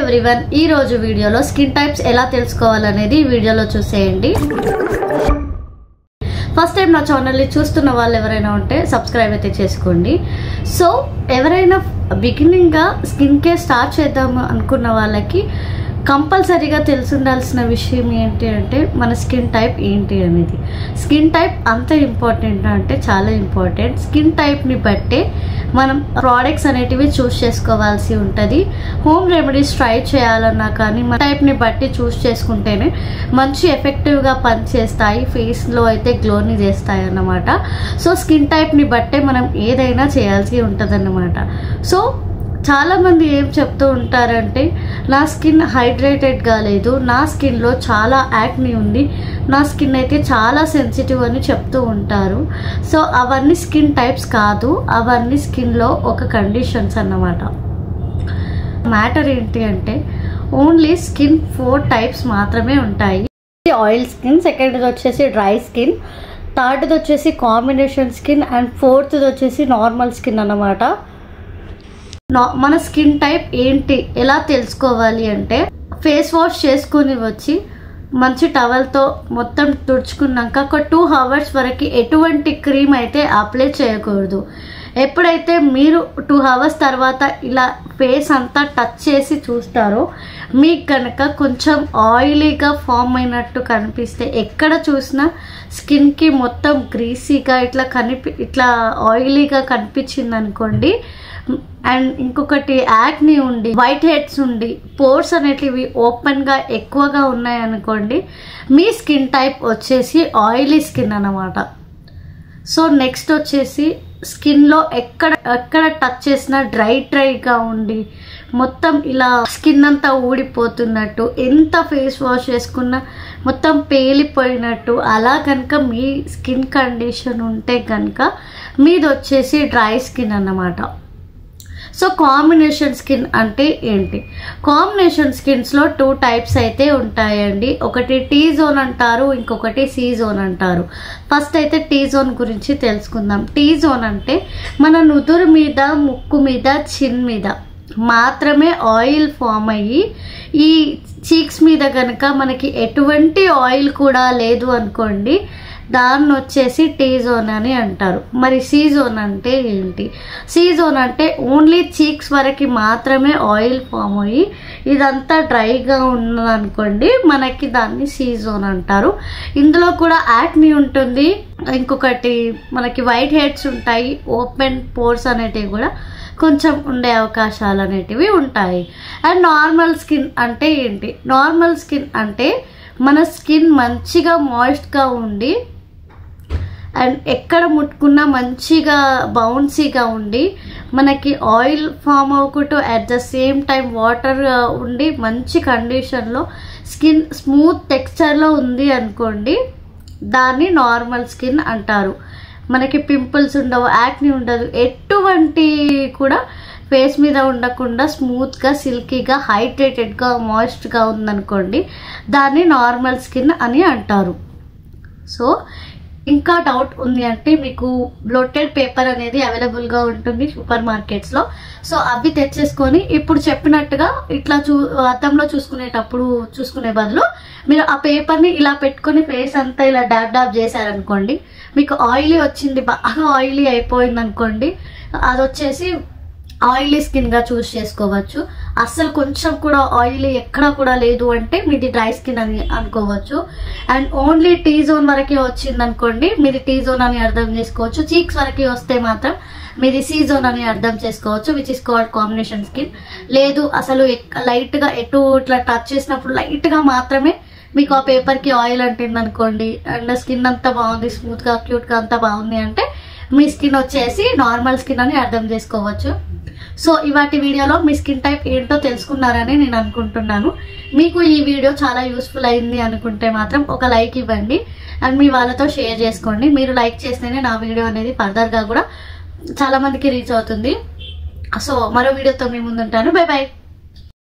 Everyone ఈ రోజు వీడియోలో స్కిన్ టైప్స్ ఎలా తెలుసుకోవాలనేది ఈ వీడియోలో చూసేయండి. ఫస్ట్ టైం నా ఛానల్ని చూస్తున్న వాళ్ళు ఎవరైనా ఉంటే సబ్స్క్రైబ్ అయితే చేసుకోండి. సో ఎవరైనా బిగినింగ్గా స్కిన్ కేర్ స్టార్ట్ చేద్దాము అనుకున్న వాళ్ళకి కంపల్సరీగా తెలుసుండాల్సిన విషయం ఏంటి అంటే మన స్కిన్ టైప్ ఏంటి అనేది. స్కిన్ టైప్ అంత ఇంపార్టెంట్ అంటే చాలా ఇంపార్టెంట్. స్కిన్ టైప్ని బట్టే మనం ప్రోడక్ట్స్ అనేటివి చూస్ చేసుకోవాల్సి ఉంటుంది. హోమ్ రెమెడీస్ ట్రై చేయాలన్నా కానీ మన టైప్ని బట్టి చూస్ చేసుకుంటేనే మంచి ఎఫెక్టివ్గా పనిచేస్తాయి, ఫేస్లో అయితే గ్లోని చేస్తాయి అన్నమాట. సో స్కిన్ టైప్ని బట్టే మనం ఏదైనా చేయాల్సి ఉంటుంది అన్నమాట. సో చాలామంది ఏం చెప్తూ ఉంటారంటే నా స్కిన్ హైడ్రేటెడ్గా లేదు, నా స్కిన్లో చాలా యాక్ని ఉంది, నా స్కిన్ అయితే చాలా సెన్సిటివ్ అని చెప్తూ ఉంటారు. సో అవన్నీ స్కిన్ టైప్స్ కాదు, అవన్నీ స్కిన్లో ఒక కండిషన్స్ అన్నమాట. మ్యాటర్ ఏంటి అంటే ఓన్లీ స్కిన్ 4 టైప్స్ మాత్రమే ఉంటాయి. ఆయిల్ స్కిన్, సెకండ్ది వచ్చేసి డ్రై స్కిన్, థర్డ్ది వచ్చేసి కాంబినేషన్ స్కిన్ అండ్ ఫోర్త్ది వచ్చేసి నార్మల్ స్కిన్ అన్నమాట. మన స్కిన్ టైప్ ఏంటి ఎలా తెలుసుకోవాలి అంటే ఫేస్ వాష్ చేసుకుని వచ్చి మంచి టవల్తో మొత్తం తుడుచుకున్నాక ఒక 2 hours వరకు ఎటువంటి క్రీమ్ అయితే అప్లై చేయకూడదు. ఎప్పుడైతే మీరు 2 hours తర్వాత ఇలా ఫేస్ అంతా టచ్ చేసి చూస్తారో మీకు కనుక కొంచెం ఆయిలీగా ఫామ్ అయినట్టు కనిపిస్తే, ఎక్కడ చూసినా స్కిన్కి మొత్తం గ్రీసీగా ఇట్లా ఆయిలీగా కనిపించింది అనుకోండి, అండ్ ఇంకొకటి యాక్ని ఉండి వైట్ హెడ్స్ ఉండి పోర్స్ అనేటివి ఓపెన్గా ఎక్కువగా ఉన్నాయనుకోండి, మీ స్కిన్ టైప్ వచ్చేసి ఆయిలీ స్కిన్ అన్నమాట. సో నెక్స్ట్ వచ్చేసి స్కిన్లో ఎక్కడ టచ్ చేసినా డ్రైగా ఉండి మొత్తం ఇలా స్కిన్ అంతా ఊడిపోతున్నట్టు, ఎంత ఫేస్ వాష్ చేసుకున్నా మొత్తం పేలిపోయినట్టు అలా కనుక మీ స్కిన్ కండిషన్ ఉంటే కనుక మీది వచ్చేసి డ్రై స్కిన్ అన్నమాట. సో కాంబినేషన్ స్కిన్ అంటే ఏంటి? కాంబినేషన్ స్కిన్స్లో 2 టైప్స్ అయితే ఉంటాయండి. ఒకటి టీ జోన్ అంటారు, ఇంకొకటి సి జోన్ అంటారు. ఫస్ట్ అయితే టీ జోన్ గురించి తెలుసుకుందాం. టీ జోన్ అంటే మన నుదురు మీద, ముక్కు మీద, చిన్ మీద మాత్రమే ఆయిల్ ఫామ్ అయ్యి ఈ చీక్స్ మీద కనుక మనకి ఎటువంటి ఆయిల్ కూడా లేదు అనుకోండి, దాన్ని వచ్చేసి టీ జోన్ అని అంటారు. మరి సి జోన్ అంటే ఏంటి? సి జోన్ అంటే ఓన్లీ చీక్స్ వరకు మాత్రమే ఆయిల్ ఫామ్ అయ్యి ఇదంతా డ్రైగా ఉన్నదనుకోండి, మనకి దాన్ని సి జోన్ అంటారు. ఇందులో కూడా యాక్ని ఉంటుంది, ఇంకొకటి మనకి వైట్ హెడ్స్ ఉంటాయి, ఓపెన్ పోర్స్ అనేటివి కూడా కొంచెం ఉండే అవకాశాలు అనేటివి ఉంటాయి. అండ్ నార్మల్ స్కిన్ అంటే ఏంటి? నార్మల్ స్కిన్ అంటే మన స్కిన్ మంచిగా మాయిస్ట్గా ఉండి అండ్ ఎక్కడ ముట్టుకున్నా మంచిగా బౌన్సీగా ఉండి మనకి ఆయిల్ ఫామ్ అవ్వకుండా at the same time water ఉండి మంచి కండిషన్లో స్కిన్ స్మూత్ టెక్స్చర్లో ఉంది అనుకోండి, దాన్ని నార్మల్ స్కిన్ అంటారు. మనకి పింపుల్స్ ఉండవు, యాక్ని ఉండదు, ఎటువంటి కూడా ఫేస్ మీద ఉండకుండా స్మూత్గా, సిల్కీగా, హైడ్రేటెడ్గా, మాయిస్ట్గా ఉందనుకోండి, దాన్ని నార్మల్ స్కిన్ అని అంటారు. సో ఇంకా డౌట్ ఉంది అంటే మీకు బ్లోటెడ్ పేపర్ అనేది అవైలబుల్గా ఉంటుంది సూపర్ మార్కెట్స్లో. సో అవి తెచ్చేసుకొని ఇప్పుడు చెప్పినట్టుగా ఇట్లా అద్దంలో చూసుకునేటప్పుడు చూసుకునే బదులు మీరు ఆ పేపర్ని ఇలా పెట్టుకొని ఫేస్ అంతా ఇలా డాబ్ చేశారనుకోండి, మీకు ఆయిలీ వచ్చింది, బాగా ఆయిలీ అయిపోయింది అనుకోండి, అది వచ్చేసి ఆయిలీ స్కిన్గా చూస్ చేసుకోవచ్చు. అస్సలు కొంచెం కూడా ఆయిలీ ఎక్కడ కూడా లేదు అంటే మీది డ్రై స్కిన్ అని అనుకోవచ్చు. అండ్ ఓన్లీ టీ జోన్ వరకే వచ్చింది అనుకోండి, మీది టీ జోన్ అని అర్థం చేసుకోవచ్చు. చీక్స్ వరకే వస్తే మాత్రం మీది సి జోన్ అని అర్థం చేసుకోవచ్చు, which is called combination skin. లేదు అసలు లైట్గా ఇట్లా టచ్ చేసినప్పుడు లైట్గా మాత్రమే మీకు ఆ పేపర్కి ఆయిల్ అంటుంది అనుకోండి, అండ్ స్కిన్ అంతా బాగుంది, స్మూత్గా క్యూట్గా అంతా బాగుంది అంటే మీ స్కిన్ వచ్చేసి నార్మల్ స్కిన్ అని అర్థం చేసుకోవచ్చు. సో ఇవాటి వీడియోలో మీ స్కిన్ టైప్ ఏంటో తెలుసుకున్నారని నేను అనుకుంటున్నాను. మీకు ఈ వీడియో చాలా యూస్ఫుల్ అయింది అనుకుంటే మాత్రం ఒక లైక్ ఇవ్వండి అండ్ మీ వాళ్ళతో షేర్ చేసుకోండి. మీరు లైక్ చేస్తేనే నా వీడియో అనేది ఫర్దర్గా కూడా చాలా మందికి రీచ్ అవుతుంది. సో మరో వీడియోతో మీ ముందుంటాను. Bye by.